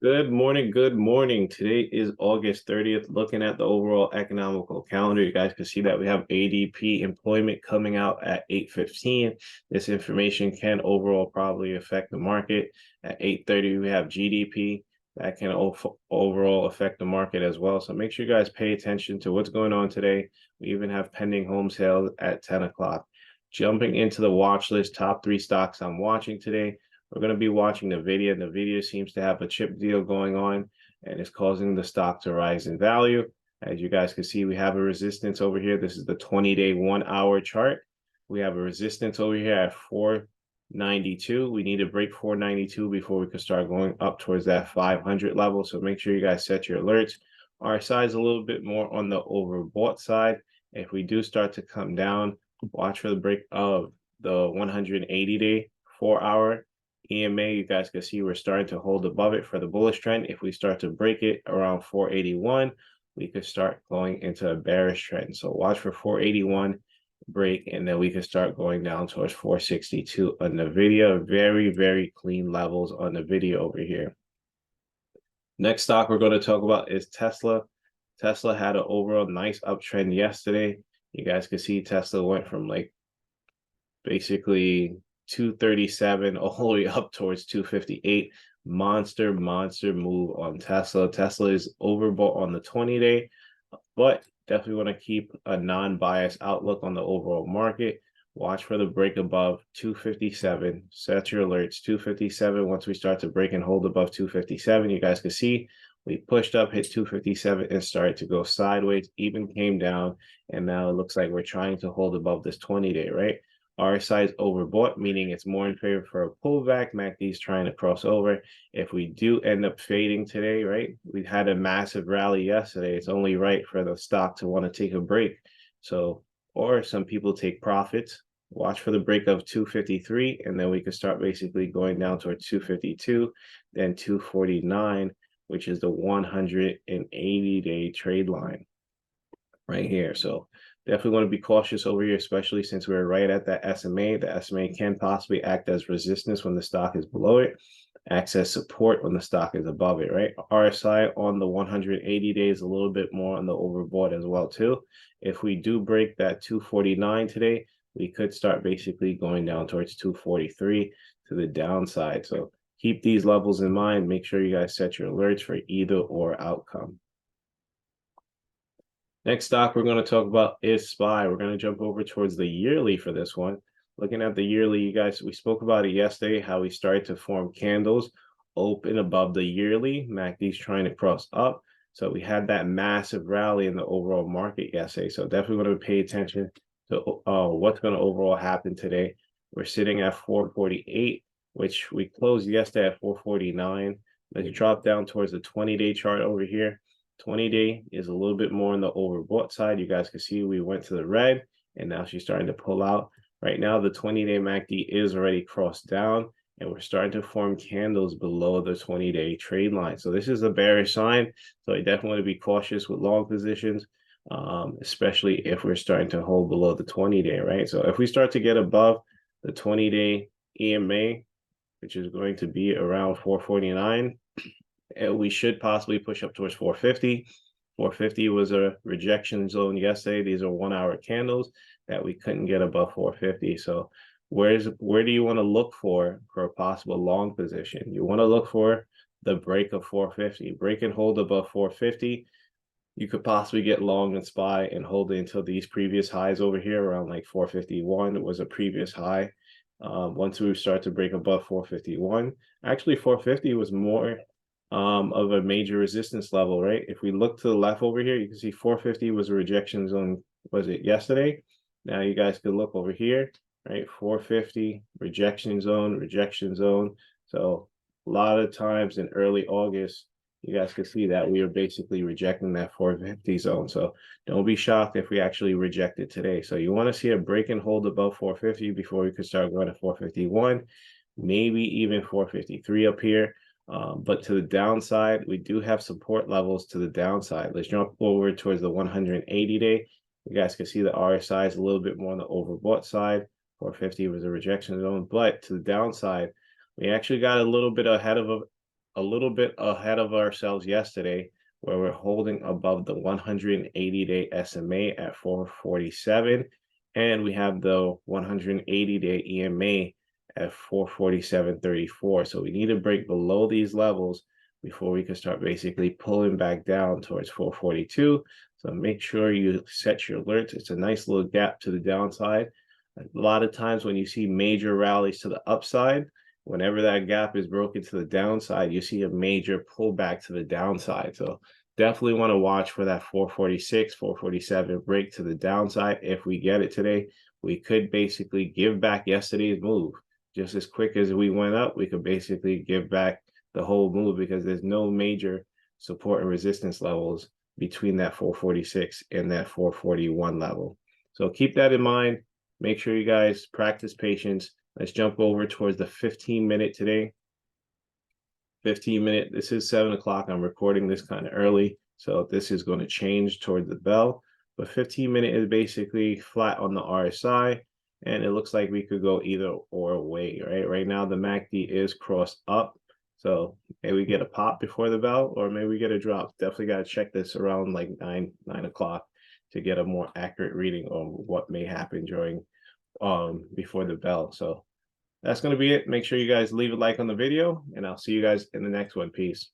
Good morning. Good morning. Today is August 30th. Looking at the overall economical calendar, you guys can see that we have ADP employment coming out at 8:15. This information can overall probably affect the market. At 8:30, we have GDP that can overall affect the market as well. So make sure you guys pay attention to what's going on today. We even have pending home sales at 10 o'clock. Jumping into the watch list, top three stocks I'm watching today. We're going to be watching the video. The video seems to have a chip deal going on and it's causing the stock to rise in value. As you guys can see, we have a resistance over here. This is the 20-day 1-hour chart. We have a resistance over here at 492. We need to break 492 before we can start going up towards that 500 level. So make sure you guys set your alerts. RSI is a little bit more on the overbought side. If we do start to come down, watch for the break of the 180-day 4-hour EMA. You guys can see we're starting to hold above it for the bullish trend. If we start to break it around 481, we could start going into a bearish trend. So watch for 481 break, and then we can start going down towards 462 on the video. Very, very clean levels on the video over here. Next stock we're going to talk about is Tesla. Tesla had an overall nice uptrend yesterday. You guys can see Tesla went from like basically 237 all the way up towards 258. Monster move on Tesla. Tesla is overbought on the 20-day, but definitely want to keep a non-biased outlook on the overall market. Watch for the break above 257. Set your alerts. 257. Once we start to break and hold above 257, you guys can see we pushed up, hit 257, and started to go sideways, even came down, and now it looks like we're trying to hold above this 20-day, right? RSI is overbought, meaning it's more in favor for a pullback. MACD is trying to cross over. If we do end up fading today, right? We had a massive rally yesterday. It's only right for the stock to want to take a break. So, or some people take profits. Watch for the break of 253, and then we can start basically going down towards 252, then 249, which is the 180-day trade line right here. So definitely want to be cautious over here, especially since we're right at that SMA. The SMA can possibly act as resistance when the stock is below it, acts as support when the stock is above it, right? RSI on the 180 days, a little bit more on the overbought as well too. If we do break that 249 today, we could start basically going down towards 243 to the downside. So keep these levels in mind. Make sure you guys set your alerts for either or outcome. Next stock we're going to talk about is SPY. We're going to jump over towards the yearly for this one. Looking at the yearly, you guys, we spoke about it yesterday, how we started to form candles open above the yearly. MACD's trying to cross up. So we had that massive rally in the overall market yesterday. So definitely want to pay attention to what's going to overall happen today. We're sitting at 448, which we closed yesterday at 449. Let's drop down towards the 20-day chart over here. 20-day is a little bit more on the overbought side. You guys can see we went to the red, and now she's starting to pull out. Right now, the 20-day MACD is already crossed down, and we're starting to form candles below the 20-day trade line. So this is a bearish sign. So I definitely want to be cautious with long positions, especially if we're starting to hold below the 20-day, right? So if we start to get above the 20-day EMA, which is going to be around 449, we should possibly push up towards 450. 450 was a rejection zone yesterday. These are 1-hour candles that we couldn't get above 450. So where do you want to look for a possible long position? You want to look for the break of 450. Break and hold above 450. You could possibly get long and SPY and hold it until these previous highs over here around like 451. It was a previous high. Once we start to break above 451, actually 450 was more of a major resistance level, right? If we look to the left over here, you can see 450 was a rejection zone, was it yesterday? Now you guys could look over here, right? 450, rejection zone, rejection zone. So a lot of times in early August, you guys can see that we are basically rejecting that 450 zone. So don't be shocked if we actually reject it today. So you want to see a break and hold above 450 before we could start going to 451, maybe even 453 up here. But to the downside, we do have support levels to the downside. Let's jump over towards the 180-day. You guys can see the RSI is a little bit more on the overbought side. 450 was a rejection zone, but to the downside, we actually got a little bit ahead of a little bit ahead of ourselves yesterday, where we're holding above the 180-day SMA at 447, and we have the 180-day EMA at 447.34. So we need to break below these levels before we can start basically pulling back down towards 442. So make sure you set your alerts. It's a nice little gap to the downside. A lot of times when you see major rallies to the upside, whenever that gap is broken to the downside, you see a major pullback to the downside. So definitely want to watch for that 446, 447 break to the downside. If we get it today, we could basically give back yesterday's move. Just as quick as we went up, we could basically give back the whole move because there's no major support and resistance levels between that 446 and that 441 level. So keep that in mind. Make sure you guys practice patience. Let's jump over towards the 15-minute today. 15-minute, this is 7 o'clock. I'm recording this kind of early, so this is going to change towards the bell. But 15-minute is basically flat on the RSI, and it looks like we could go either or way, right? Right now, the MACD is crossed up. So maybe we get a pop before the bell, or maybe we get a drop. Definitely got to check this around like 9 o'clock to get a more accurate reading on what may happen during before the bell. So that's going to be it. Make sure you guys leave a like on the video, and I'll see you guys in the next one. Peace.